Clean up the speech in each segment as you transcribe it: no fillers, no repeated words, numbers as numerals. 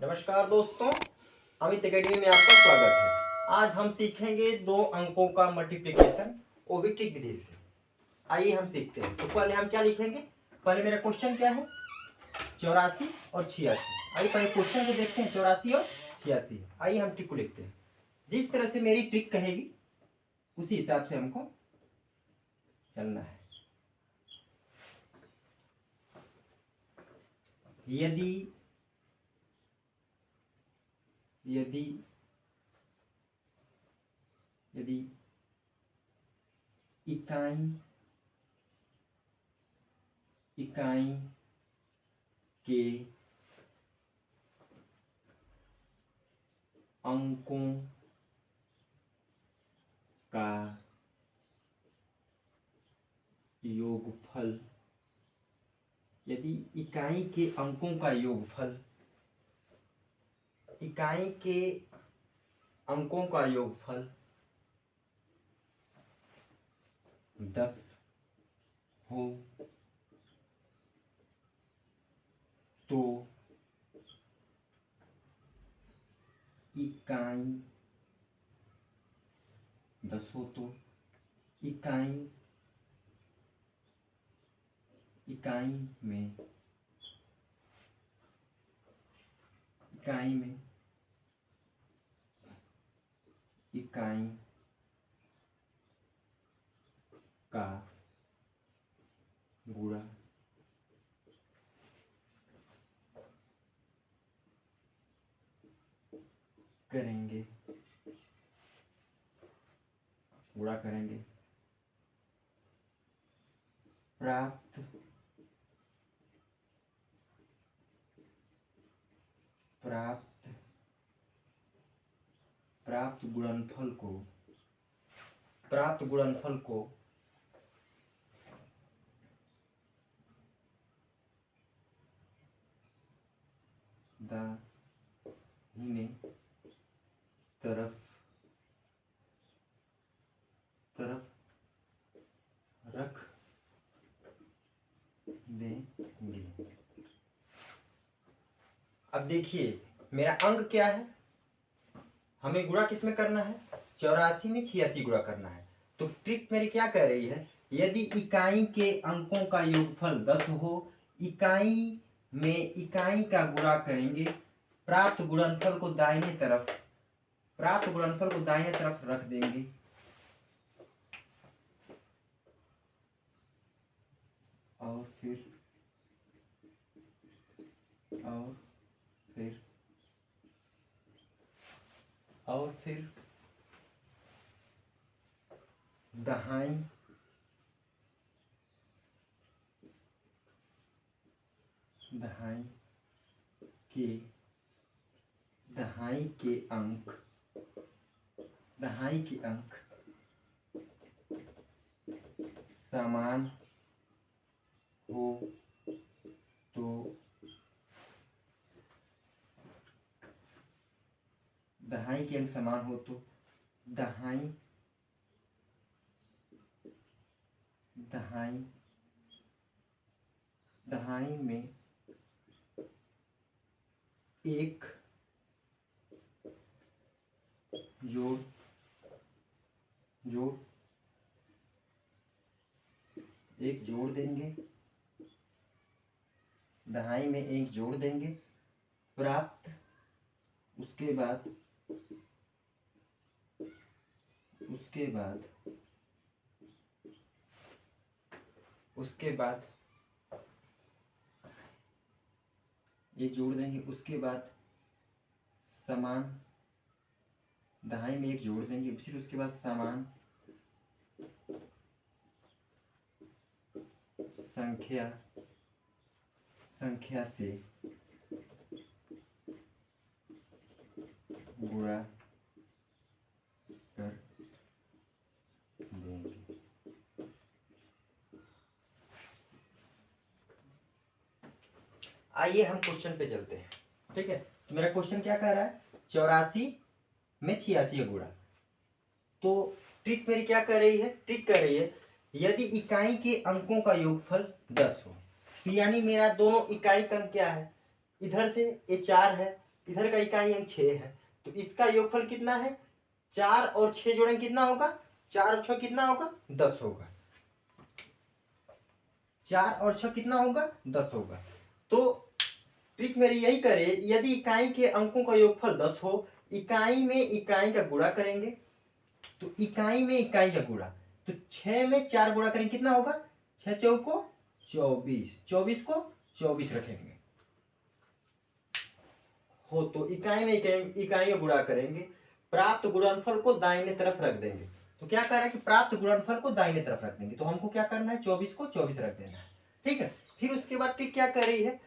नमस्कार दोस्तों, अमित एकेडमी में आपका स्वागत है। आज हम सीखेंगे दो अंकों का मल्टीप्लिकेशन, वो भी ट्रिक विधि से। आइए हम सीखते हैं। तो पहले हम क्या लिखेंगे? पहले मेरा क्वेश्चन क्या है? 84 और 86। आइए पहले क्वेश्चन को देखते हैं, 84 और 86। आइए हम ट्रिक को लिखते हैं। जिस तरह से मेरी ट्रिक कहेगी उसी हिसाब से हमको चलना है। यदि इकाई के अंकों का योगफल, यदि इकाई के अंकों का योगफल 10 हो तो इकाई का गुणा करेंगे। प्राप्त गुणनफल को दाहिने तरफ रख देंगे। अब देखिए मेरा अंक क्या है, हमें गुणा किस में करना है? 84 में 86 गुणा करना है। तो ट्रिक मेरी क्या कह रही है? यदि इकाई के अंकों का योगफल 10 हो, इकाई में इकाई का गुणा करेंगे, प्राप्त गुणनफल को दाहिने तरफ रख देंगे। और फिर दहाई के अंक समान हो तो दहाई में एक जोड़ देंगे। दहाई में एक जोड़ देंगे। प्राप्त उसके बाद ये जोड़ देंगे। उसके बाद समान, दहाई में एक जोड़ देंगे, फिर उसके बाद समान संख्या से गुणा कर देंगे। आइए हम क्वेश्चन पे चलते हैं। ठीक है, तो मेरा क्वेश्चन क्या कह रहा है? 84 में 86 का गुणा। तो ट्रिक मेरी क्या कर रही है? ट्रिक कर रही है यदि इकाई के अंकों का योगफल 10 हो, तो यानी मेरा दोनों इकाई का अंक क्या है? इधर से ये 4 है इधर का इकाई अंक 6 है, तो इसका योगफल कितना है? 4 और 6 जोड़ेंगे कितना होगा? 4 और 6 कितना होगा? 10 होगा। 4 और 6 कितना होगा? 10 होगा। तो ट्रिक मेरी यही करे, यदि इकाई के अंकों का योगफल 10 हो, इकाई में इकाई का गुणा करेंगे, तो इकाई में इकाई का गुणा, तो 6 में 4 गुणा करेंगे कितना होगा? 6 चौको 24, 24 को 24 रखेंगे हो, तो इकाई में इकाई का गुणा करेंगे, प्राप्त गुणनफल को दाहिने तरफ रख देंगे। तो क्या कर रहा है कि प्राप्त गुणनफल को दाहिने तरफ रख देंगे, तो हमको क्या करना है? 24 को 24 रख देना है। ठीक है, फिर उसके बाद ट्रिक क्या कर रही है?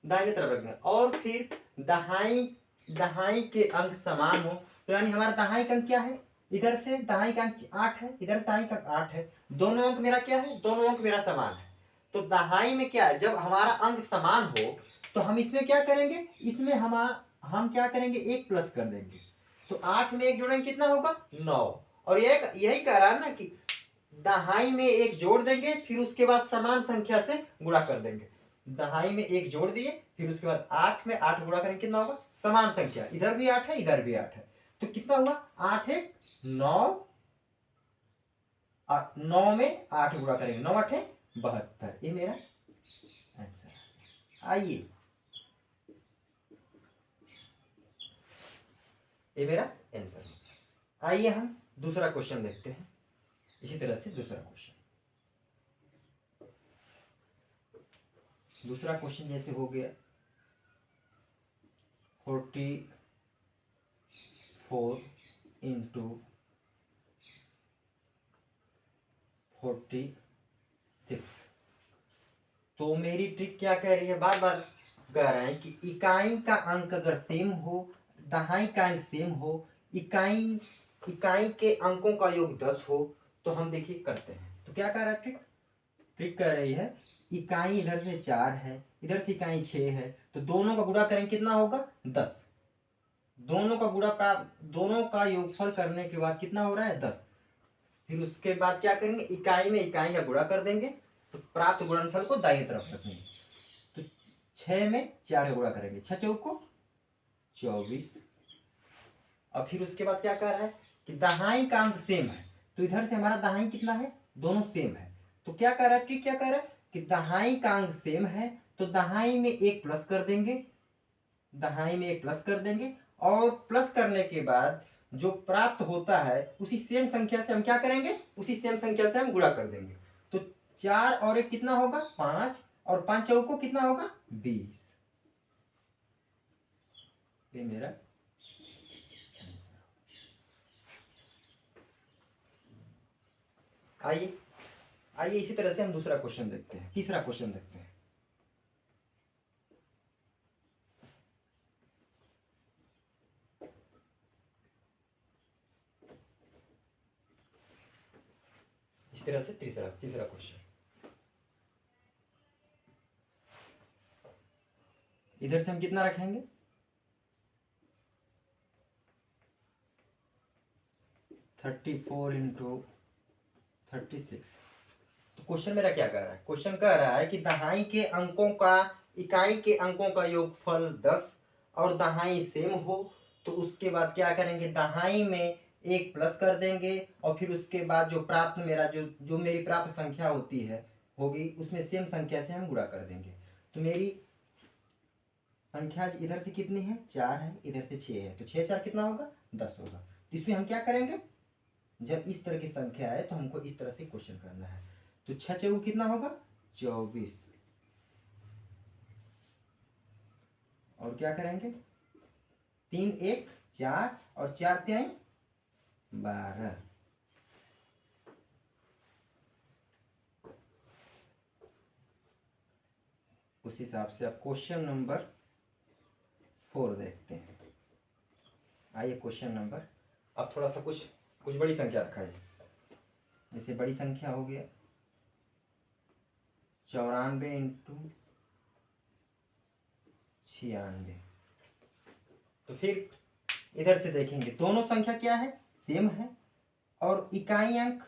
दाहिने तरफ रख देना, और फिर दहाई दहाई के अंक समान हो, तो यानी हमारा दहाई का अंक क्या है? इधर से दहाई का अंक 8 है, इधर से दहाई का अंक 8 है, दोनों अंक मेरा क्या है? दोनों अंक मेरा समान है। तो दहाई में क्या है? जब हमारा अंक समान हो तो हम इसमें क्या करेंगे? इसमें हम क्या करेंगे? 1 प्लस कर देंगे, तो 8 में 1 जोड़ेंगे कितना होगा? 9। और यही कह रहा है ना कि दहाई में 1 जोड़ देंगे, फिर उसके बाद समान संख्या से गुणा कर देंगे। दहाई में 1 जोड़ दिए, फिर उसके बाद 8 में 8 गुणा करेंगे कितना होगा? समान संख्या, इधर भी 8 है इधर भी 8 है, तो कितना हुआ? 8 है 9, 9 में 8 गुणा करेंगे, 9 8 है 72। ये मेरा आंसर। आइए, ये मेरा आंसर। आइए हम दूसरा क्वेश्चन देखते हैं। इसी तरह से दूसरा क्वेश्चन जैसे हो गया 44 इंटू 46। तो मेरी ट्रिक क्या कह रही है? बार बार कह रहा है कि इकाई का अंक अगर सेम हो, दहाई का अंक सेम हो, इकाई के अंकों का योग 10 हो, तो हम देखिए करते हैं। तो क्या कह रहा है ट्रिक कह रही है, इकाई इधर से 4 है, इधर से इकाई 6 है, तो दोनों का गुणा करेंगे कितना होगा? 10। दोनों का गुणा प्राप्त, दोनों का योगफल करने के बाद कितना हो रहा है? 10। फिर उसके बाद क्या करेंगे? इकाई में इकाई का गुणा कर देंगे, तो प्राप्त गुणनफल को दाहिने तरफ रखेंगे, तो 6 में 4 का गुणा करेंगे, 6 चौको 24। और फिर उसके बाद क्या कर रहा है कि दहाई का अंक सेम है, तो इधर से हमारा दहाई कितना है? दोनों सेम है, तो क्या कर रहा है ट्रिक? क्या कर रहा है कि दहाई का अंक सेम है, तो दहाई में 1 प्लस कर देंगे, दहाई में 1 प्लस कर देंगे, और प्लस करने के बाद जो प्राप्त होता है उसी सेम संख्या से हम क्या करेंगे? उसी सेम संख्या से हम गुणा कर देंगे, तो 4 और 1 कितना होगा? 5, और 5 चौको कितना होगा? 20। ये मेरा आइए आइए इसी तरह से हम दूसरा क्वेश्चन देखते हैं, तीसरा क्वेश्चन देखते हैं। इस तरह से तीसरा क्वेश्चन, इधर से हम कितना रखेंगे? 34 इंटू 36। तो क्वेश्चन मेरा क्या कह रहा है? क्वेश्चन कह रहा है कि दहाई के अंकों का इकाई के अंकों का योगफल 10 और दहाई सेम हो, तो उसके बाद क्या करेंगे? दहाई में 1 प्लस कर देंगे, और फिर उसके बाद जो प्राप्त मेरा जो मेरी प्राप्त संख्या होगी उसमें सेम संख्या से हम गुणा कर देंगे। तो मेरी संख्या इधर से कितनी है? 4 है, इधर से 6 है, तो 6 4 कितना होगा? 10 होगा। तो इसमें हम क्या करेंगे? जब इस तरह की संख्या है तो हमको इस तरह से क्वेश्चन करना है, तो 6 चौको कितना होगा? 24, और क्या करेंगे? 3 1 4, और 4 3 12। उस हिसाब से आप क्वेश्चन नंबर 4 देखते हैं। आइए क्वेश्चन नंबर, अब थोड़ा सा कुछ बड़ी संख्या रखा है, जैसे बड़ी संख्या हो गया 94 इंटू 96। तो फिर इधर से देखेंगे दोनों संख्या क्या है? सेम है, और इकाई अंक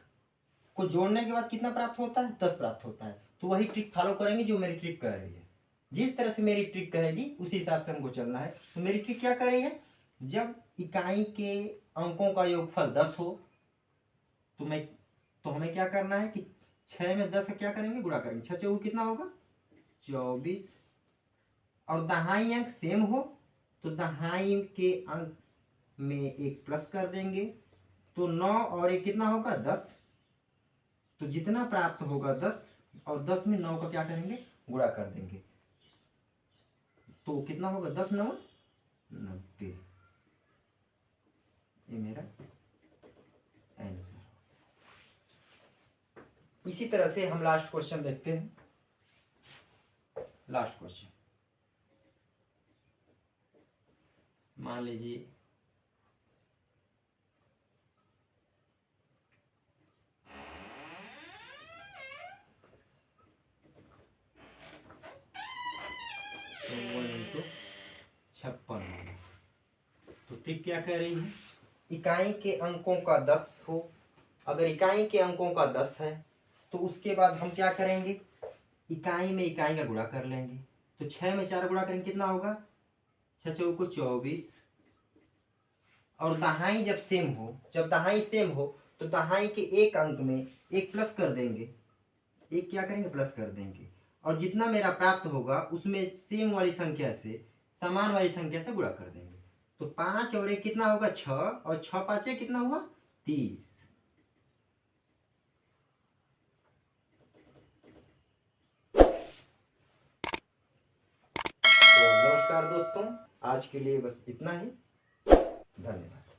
को जोड़ने के बाद कितना प्राप्त होता है? 10 प्राप्त होता है। तो वही ट्रिक फॉलो करेंगे जो मेरी ट्रिक कर रही है। जिस तरह से मेरी ट्रिक कहेगी उसी हिसाब से हमको चलना है। तो मेरी ट्रिक क्या कर रही है, जब इकाई के अंकों का योगफल 10 हो तो हमें क्या करना है कि 6 में 10 का क्या करेंगे, गुणा करेंगे। 6 चौके कितना होगा 24, और दहाई अंक सेम हो तो दहाई के अंक में एक प्लस कर देंगे, तो 9 और 1 कितना होगा 10। तो जितना प्राप्त होगा 10, और 10 में 9 का क्या करेंगे, गुणा कर देंगे। तो कितना होगा 10 9 90। ये मेरा आंसर। इसी तरह से हम लास्ट क्वेश्चन देखते हैं। लास्ट क्वेश्चन मान लीजिए तो 1 × 56। तो ट्रिक क्या कह रही है, इकाई के अंकों का 10 हो, अगर इकाई के अंकों का 10 है तो उसके बाद हम क्या करेंगे, इकाई में इकाई का गुणा कर लेंगे। तो 6 में 4 गुणा करेंगे कितना होगा 6 चौको 24, और दहाई जब सेम हो, जब दहाई सेम हो तो दहाई के एक अंक में एक प्लस कर देंगे, एक क्या करेंगे प्लस कर देंगे, और जितना मेरा प्राप्त होगा उसमें सेम वाली संख्या से, समान वाली संख्या से गुणा कर देंगे। तो 5 और 1 कितना होगा 6, और 6 5 कितना हुआ 30। तो नमस्कार दोस्तों, आज के लिए बस इतना ही। धन्यवाद।